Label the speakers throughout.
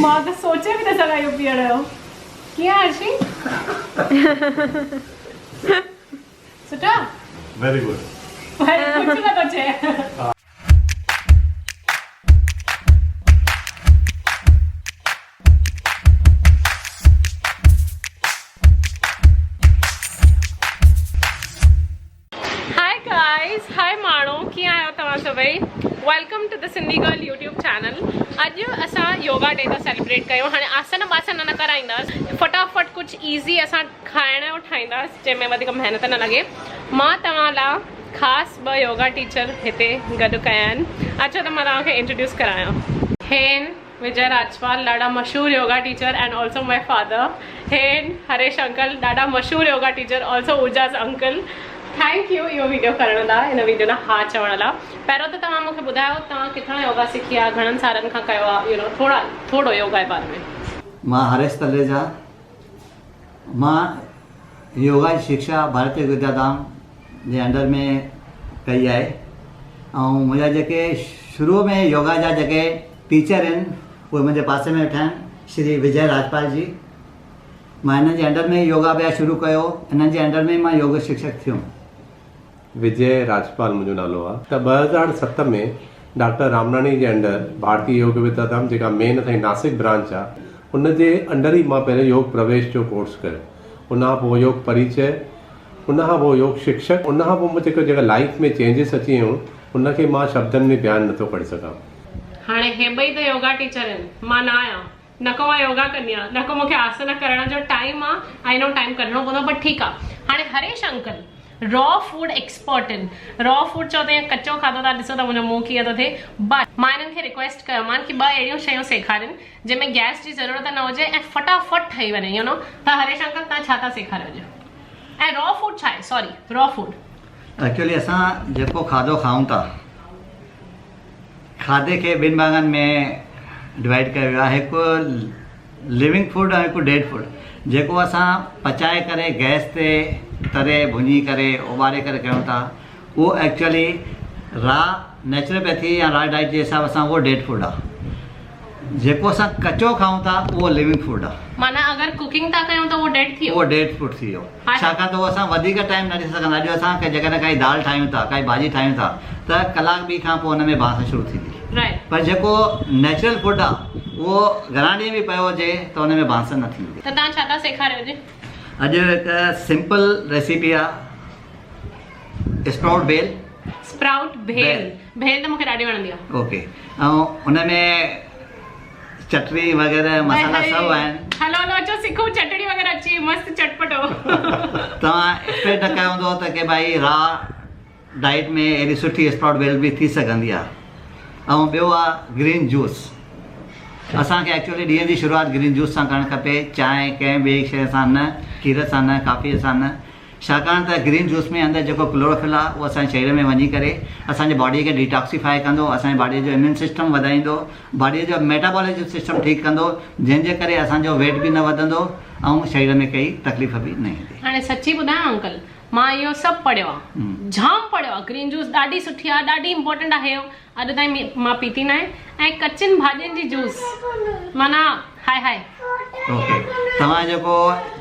Speaker 1: मां तो सोचे भी न सघां इहो पीअण जो कीअं अर्शी सुठा
Speaker 2: वेरी गुड
Speaker 1: कुछ न थो चए हाय माण्हू कीअं आहियो तव्हां सभई welcome to the Sindhi girl YouTube channel. अॼु असां योगा डे था सेलिब्रेट कयूं। हाणे आसन वासन न कराईंदासीं, फटाफट कुछ ईज़ी असां खाइण जो ठाहींदासीं जंहिंमें वधीक महिनत न लॻे। मां तव्हां लाइ ख़ासि 2 योगा टीचर हिते गॾु कया आहिनि। अचो त मां तव्हांखे इंट्रोड्यूस करायां। हेन विजय राजपाल, ॾाढा मशहूर yoga teacher and also my father. हेन हरेश अंकल, ॾाढा मशहूर yoga teacher, also Ujaj uncle. Thank you इहो वीडियो करण लाइ, इन वीडियो लाइ हा चवण लाइ। पहिरियों त तव्हां मूंखे ॿुधायो तव्हां किथां योगा सिखी आहे, घणनि सालनि खां कयो आहे, थोरो योगा जे बारे में।
Speaker 3: मां हरेश तलेजा। मां योगा जी शिक्षा भारतीय विद्याधाम जे अंडर में कई आहे ऐं मुंहिंजा जेके शुरूअ में योगा जा जेके टीचर आहिनि उहे मुंहिंजे पासे में वेठा आहिनि, श्री विजय राजपाल जी। मां हिननि जे अंडर में योगा अभ्यास शुरू कयो, हिननि जे अंडर में मां योग शिक्षक थियुमि।
Speaker 2: विजय राजपाल मुंहिंजो नालो आहे। त 2007 में डॉक्टर रामनाणी जे अंडर भारतीय योग विद्याधाम जेका मेन असांजी नासिक ब्रांच आहे उन जे अंडर ई मां पहिरियों योग प्रवेश जो कोर्स कयो। उनखां पोइ योग परिचय, उनखां पोइ योग शिक्षक, उनखां पोइ जेका लाइफ में चेंजिस अची वियूं उनखे मां शब्दनि में बयानु नथो करे सघां।
Speaker 1: हाणे हे ॿई त योगा टीचर आहिनि, मां न आहियां, न को मां योगा कंदी आहियां, न को मूंखे आसन करण जो टाइम आहे। आई नो टाइम कढणो पवंदो, बट ठीकु आहे। हाणे Haresh uncle raw food expert आहिनि। रॉ फूड चओ त कचो खाधो था ॾिसो त मुंहिंजो मुंहुं कीअं थो थिए। बट मां हिननि खे रिक्वेस्ट कयोमांनि कि 2 अहिड़ियूं शयूं सेखारनि जंहिंमें गैस जी ज़रूरत न हुजे ऐं फटाफट ठही वञे, यू नो। त हरेश अंकल तव्हां छा था सेखारियो? ऐं रॉ फूड छा आहे? सॉरी, रॉ फूड
Speaker 3: एक्चुअली असां जेको खाधो खाऊं था, खाधे खे 2 भाङनि में डिवाइड कयो वियो आहे, हिकु लिविंग फूड ऐं हिकु डेड फूड। जेको असां पचाए करे गैस ते तरे भुञी करे उॿारे करे कयूं था उहो एक्चुअली रा नेचुरोपैथी या रा डाइट जे हिसाब सां उहो डेड फूड आहे। जेको असां कचो खाऊं था उहो लिविंग फूड आहे।
Speaker 1: माना अगरि कुकिंग था कयूं त उहो डेड थी वियो,
Speaker 3: उहो डेड फूड थी वियो। छाकाणि त उहो असां वधीक टाइम न ॾिसी सघंदा। अॼु असां जेकॾहिं काई दाल ठाहियूं था, काई भाॼी ठाहियूं था त कलाक ॿी खां पोइ हुन में बांस शुरू थींदी। पर जेको नेचुरल फूड आहे उहो घणा ॾींहं बि पियो हुजे त हुन में बांस न थींदी।
Speaker 1: त तव्हां छा था सेखारियो जी?
Speaker 3: अॼु हिकु सिंपल रेसिपी आहे, स्प्राउट भेल।
Speaker 1: स्प्राउट भेल, भेल त मूंखे ॾाढी वणंदी आहे।
Speaker 3: ओके, ऐं हुन में चटनी वग़ैरह मसाला सभु आहिनि।
Speaker 1: हलो हलो अचो सिखो, चटनी वग़ैरह अची मस्त चटपटो।
Speaker 3: तव्हां एक्सपेक्ट न कयो हूंदो त की भाई रा डाइट में एॾी सुठी स्प्राउट भेल बि थी सघंदी आहे। ऐं ॿियो आहे ग्रीन जूस। असांखे एक्चुअली ॾींहं जी शुरूआत ग्रीन जूस सां करणु खपे, चांहि कंहिं ॿिए शइ सां न, खीर सां न, काफ़ी सां न। छाकाणि त ग्रीन जूस में अंदरि जेको क्लोरोफिल आहे उहो असांजे शरीर में वञी करे असांजे बॉडी खे डिटॉक्सीफाई कंदो, असांजे बॉडी जो इम्यून सिस्टम वधाईंदो, बॉडी जो मेटाबॉलिज्म सिस्टम ठीकु कंदो, जंहिंजे करे असांजो वेट बि न वधंदो ऐं शरीर में काई तकलीफ़ बि न ईंदी।
Speaker 1: हाणे सची ॿुधायां अंकल, मां इहो सभु पढ़ियो आहे, जाम पढ़ियो आहे। ग्रीन जूस ॾाढी सुठी आहे, ॾाढी इंपॉर्टेंट आहे। अॼु ताईं मां पीती न आहे। ऐं कचियुनि भाॼियुनि जी जूस, माना हाय हाय।
Speaker 3: ओके, तव्हां जेको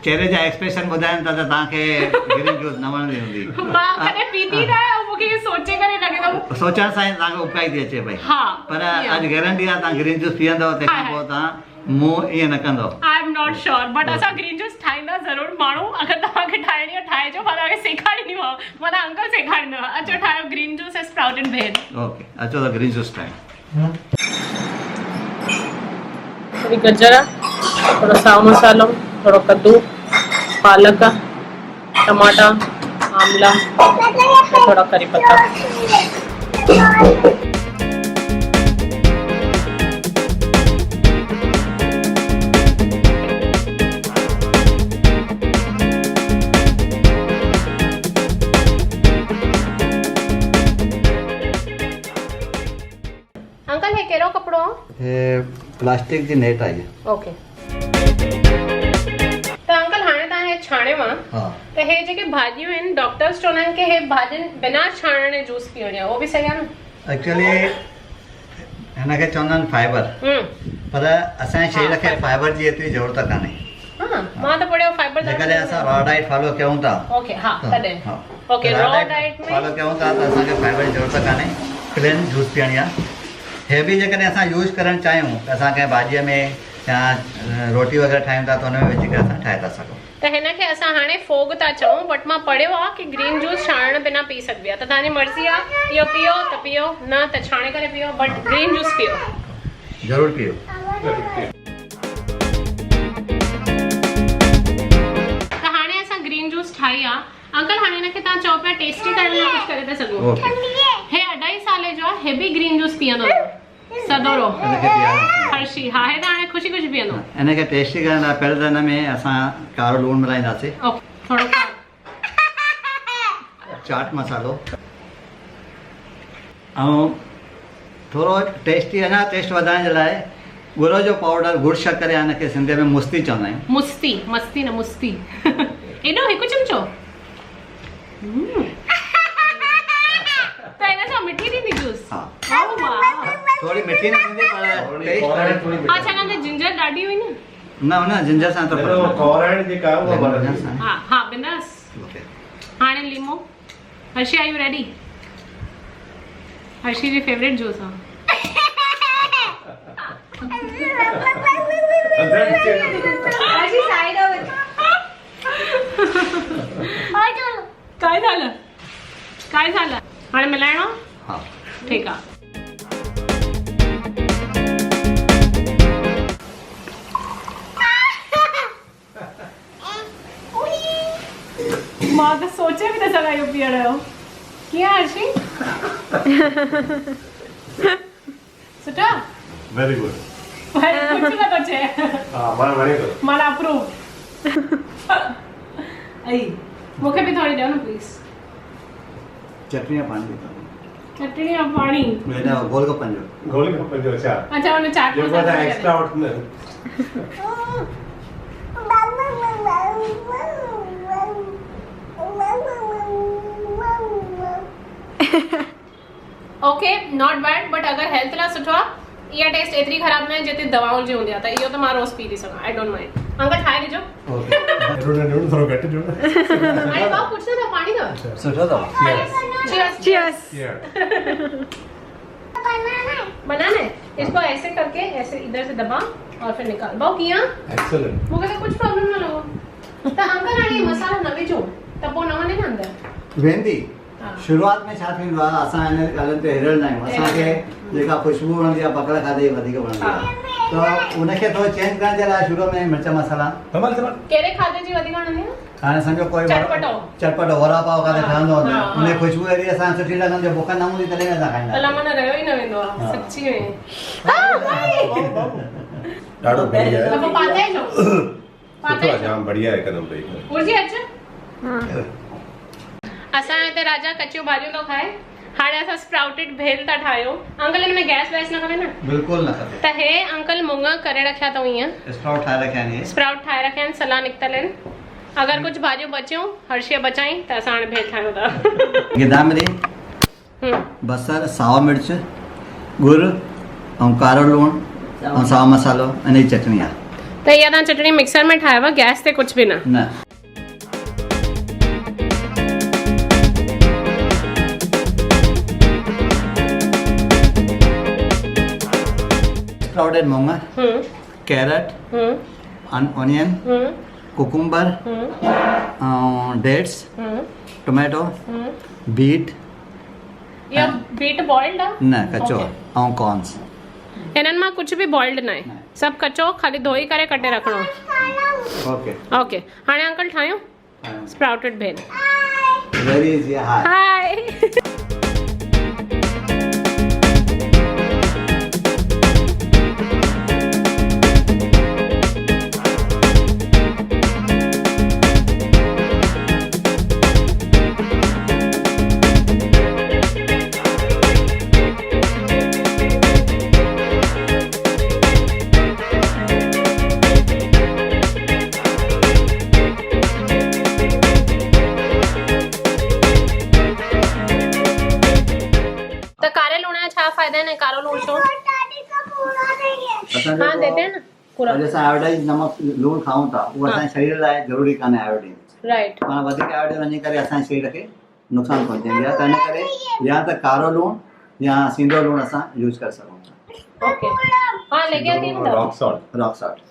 Speaker 3: चेहरे जा एक्सप्रेशन ॿुधाइनि था त तव्हांखे ग्रीन जूस न वणंदी हूंदी।
Speaker 1: मां कॾहिं पीती न आहे ऐं मूंखे इहो सोचे करे लॻे थो,
Speaker 3: सोचण सां ई तव्हांखे उपाय थी अचे पई।
Speaker 1: हा,
Speaker 3: पर अॼु गारंटी आहे तव्हां ग्रीन जूस पीअंदव, तंहिंखां पोइ तव्हां मुंहुं ईअं न कंदो।
Speaker 1: I am not sure, but असां ग्रीन जूस ठाहींदा ज़रूरु। माण्हू अगरि तव्हांखे ठाहिणी आहे ठाहिजो, मां तव्हांखे सेखारींदीमांव, माना अंकल सेखारींदव। अचो ठाहियो ग्रीन जूस ऐं स्प्राउटेड भेल।
Speaker 3: ओके, अचो त ग्रीन जूस ठाहियूं।
Speaker 1: थोड़ी गजर, थोड़ा साओ मसालो, थोड़ो कद्दू, पालक, टमाटा, आमला, थोड़ा करी पत्ता। अंकल हे कहिड़ो कपिड़ो आहे?
Speaker 3: प्लास्टिक जी नेट आई।
Speaker 1: ओके, त अंकल हाणे तव्हां हे छाणियो आहे त हे जेके भाॼियूं आहिनि, डॉक्टर्स चवंदा आहिनि कि हे भाॼियुनि बिना छाणणे जूस पीअणी आहे, उहो बि सही आहे न?
Speaker 3: एक्चुअली हिनखे चवंदा आहिनि फाइबर। पर असांजे शरीर खे फाइबर जी एतिरी ज़रूरत कान्हे।
Speaker 1: हां मां त पढ़ियो फाइबर
Speaker 3: जेकॾहिं असां रॉ डाइट फॉलो कयूं था
Speaker 1: ओके हां तॾहिं ओके रॉ डाइट में
Speaker 3: फॉलो कयूं था त असांखे फाइबर जी ज़रूरत कान्हे, प्लेन जूस पीअणी आहे। हे बि जेकॾहिं असां यूज़ करणु चाहियूं त असां कंहिं भाॼीअ में या रोटी वग़ैरह ठाहियूं था त हुन में विझी करे असां ठाहे था सघूं।
Speaker 1: त हिन खे असां हाणे फोग था चऊं, बट मां पढ़ियो आहे कि ग्रीन जूस छाणण बिना पी सघबी आहे। त तव्हांजी मर्ज़ी आहे, इहो पियो त पियो, न त छाणे करे पियो, बट ग्रीन जूस पियो
Speaker 3: ज़रूरु पियो।
Speaker 1: त हाणे असां ग्रीन जूस ठाही आहे। अंकल हाणे हिनखे तव्हां चओ पिया टेस्टी करण लाइ कुझु करे था सघो। हे 2.5 साल जो आहे, हे बि ग्रीन जूस पीअंदो सदोरो हर्षी। हा हे त हाणे ख़ुशी ख़ुशी पीअंदो।
Speaker 3: हिनखे टेस्टी करण लाइ पहिरियों त हिन में असां कारो लूणु मिलाईंदासीं,
Speaker 1: थोरो
Speaker 3: चाट मसालो ऐं थोरो टेस्टी अञा टेस्ट वधाइण जे लाइ गुड़ जो पाउडर, गुड़ शक्कर या हिनखे सिंधीअ में मुस्ती चवंदा आहियूं।
Speaker 1: मुस्ती, मस्ती न मुस्ती। एॾो हिकु चमचो त हिन सां मिठी थींदी जूस।
Speaker 3: हा
Speaker 1: वाह
Speaker 3: थोड़ी मिठी न थींदी पर टेस्ट।
Speaker 1: अच्छा हिन में जिंजर ॾाढी हुई न?
Speaker 3: न न जिंजर सां त
Speaker 2: कॉरेंट जेका आहे उहा वणंदी आहे।
Speaker 1: हा हा बिंदास। हाणे लीमो। Harshi R U ready? Harshi जी फेवरेट जूस आहे। काय झालं हाणे मिलाइणो?
Speaker 3: हा
Speaker 1: ठीक आहे। मां त सोचे बि न सघां इहो पीअण जो। कीअं हर्षी? सुठा?
Speaker 2: Very good.
Speaker 1: कुझु नथो चए।
Speaker 2: हा मां वणे थो।
Speaker 1: माना अप्रूव। ऐं मूंखे बि थोरी ॾियो न प्लीज़।
Speaker 3: चटनी या पानी
Speaker 1: चटनी या पाणी?
Speaker 3: मेरा गोलगप्पन जो।
Speaker 2: गोलगप्पन जो अच्छा।
Speaker 1: अच्छा हुन चाट
Speaker 2: जेको
Speaker 1: मसाला
Speaker 2: असां extra ordinary.
Speaker 1: Okay not bed, but अगर हेल्थ लाइ सुठो आहे इहा टेस्ट एतिरी ख़राब न आहे जेतिरी दवाउनि जी हूंदी आहे। त इहो त मां रोज़ पी थी सघां। I don't mind. अंकल ठाहे ॾिजो।
Speaker 2: थोरो घटि ॾियो न।
Speaker 1: हाणे भाउ पुछो था पाणी अथव?
Speaker 3: सुठो अथव।
Speaker 1: चीयर्स। बनाना है। इसको ऐसे करके ऐसे इधर से दबा और फिर निकाल। भाउ कीअं?
Speaker 2: एक्सीलेंट।
Speaker 1: मूंखे त कुझु प्रॉब्लम न लॻो। त अंकल हाणे मसालो न विझो त पोइ न वञे न अंदरि?
Speaker 3: वेंदी। शुरूआत में छा थींदो आहे असां हिन ॻाल्हियुनि ते हिरल आहियूं। असांखे जेका ख़ुशबू वणंदी आहे पकड़ खाधे वधीक वणंदी आहे, त उनखे थोरो चेंज करण जे लाइ शुरू में मिर्च मसाला।
Speaker 1: कहिड़े खाधे जी वधीक वणंदी आहे?
Speaker 3: हाणे सम्झो कोई चटपटो वड़ा पाव काथे ठहंदो आहे उन ख़ुशबू अहिड़ी असां सुठी लॻंदी आहे, बुख न हूंदी तॾहिं असां खाईंदा
Speaker 1: अला मन रहियो ई न वेंदो आहे सच्ची में।
Speaker 2: ॾाढो बढ़िया
Speaker 1: त पोइ पाते जो
Speaker 2: सुठो आहे, जाम बढ़िया आहे हिकदमि भई।
Speaker 1: उर्जी अच। असां हिते राजा कचियूं भाॼियूं थो खाए। हाणे असां स्प्राउटेड भेल था ठाहियूं। अंकल हिन में गैस वैस न खपे न?
Speaker 3: बिल्कुलु न खपे।
Speaker 1: त हे अंकल मुङ करे रखिया अथऊं ईअं
Speaker 3: स्प्राउट ठाहे रखिया आहिनि।
Speaker 1: स्प्राउट ठाहे रखिया आहिनि, सलाह निकितल आहिनि। अगरि कुझु भाॼियूं बचियूं हर्षीअ बचाई त असां हाणे भेल ठाहियूं था।
Speaker 3: गिदामिरी, बसर, साओ मिर्च, गुड़ ऐं कारो लूणु ऐं साओ मसालो इन जी चटनी आहे।
Speaker 1: त इहा तव्हां चटनी मिक्सर में ठाहियो, गैस ते कुझु बि न? स्प्राउटेड मूंग, कैरेट, ऑनियन, कुकुम्बर ऐं डेट्स, टोमेटो, बीट। इहो बीट बॉइल्ड आहे?
Speaker 3: न कचो ऐं कॉर्न्स।
Speaker 1: इन्हनि मां कुझु बि बॉइल्ड न आहे, सभु कचो, खाली धोई करे कटे रखिणो।
Speaker 3: ओके
Speaker 1: ओके हाणे अंकल ठाहियूं sprouted bhel.
Speaker 3: Very easy.
Speaker 1: Hi.
Speaker 3: असांजो
Speaker 1: हाँ देते हैं ना पूरा
Speaker 3: अॼु असां आयोडाइज नमक लूणु खाऊं था उहो असांजे शरीर लाइ ज़रूरी कान्हे आयोडीन
Speaker 1: राइट
Speaker 3: पाण वधीक आयोडीन वञी करे असांजे शरीर खे नुक़सानु पहुचाईंदी आहे त इन करे या त कारो लूणु या सींधो लूणु असां यूज़ करे सघूं था
Speaker 1: ओके हाँ लेके आती हूँ
Speaker 2: rock salt
Speaker 3: rock salt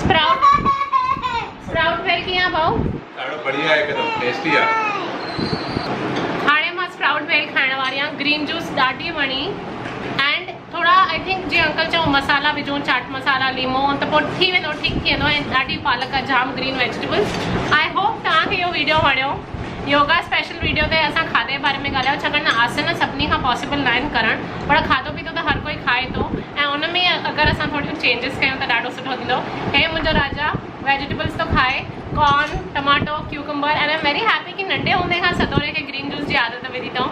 Speaker 1: sprout sprout well कीअं भाऊ
Speaker 2: ॾाढो बढ़िया आहे हिकदमि टेस्टी आहे
Speaker 1: हाणे मां स्प्राउट वेल खाइण वारी आहियां ग्रीन जूस ॾाढी वणी एंड थोड़ा आई थिंक जीअं अंकल चयो मसाला विझूं चाट मसाला लीमो त पोइ थी वेंदो ठीकु थी वेंदो ऐं ॾाढी पालक जाम ग्रीन वेजिटेबल्स आई होप तव्हांखे इहो वीडियो वणियो योगा स्पेशल वीडियो ते असां खाधे जे बारे में ॻाल्हायो छाकाणि आसन सभिनी खां पॉसिबल न आहिनि करणु पर खाधो पीतो त हर कोई खाए थो ऐं उन में अगरि असां थोरियूं चेंजिस कयूं त ॾाढो सुठो थींदो हे मुंहिंजो राजा वेजिटेबल्स थो खाए corn tomato cucumber and I am very happy कि नंढे हूंदे खां सतोरे खे ग्रीन जूस जी आदत विधी अथऊं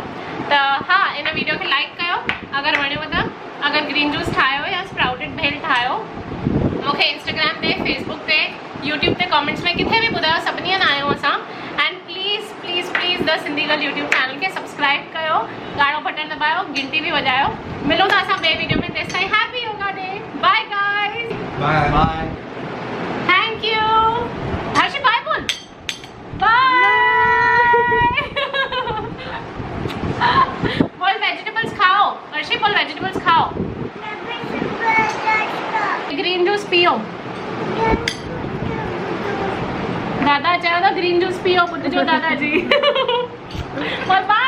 Speaker 1: त हा इन वीडियो खे लाइक कयो अगरि वणियो त अगरि ग्रीन जूस ठाहियो या स्प्राउटेड भेल ठाहियो मूंखे इंस्टाग्राम ते फेसबुक ते यूट्यूब ते कमेंट्स में किथे बि ॿुधायो सभिनी हंधि आहियूं असां and please please please the Sindhi girl YouTube channel खे सब्सक्राइब कयो ॻाढ़ो बटन दबायो घंटी बि वॼायो मिलूं था असां ॿिए वीडियो में तेसि ताईं happy yoga day bye guys
Speaker 2: bye
Speaker 3: bye
Speaker 1: thank you Harshi bye बोल बाय बोल वेजिटेबल्स खाओ हर्षी बोल वेजिटेबल्स खाओ ग्रीन जूस पियो दादा चयो था ग्रीन जूस पियो ॿुधिजो दादाजी बोल बाय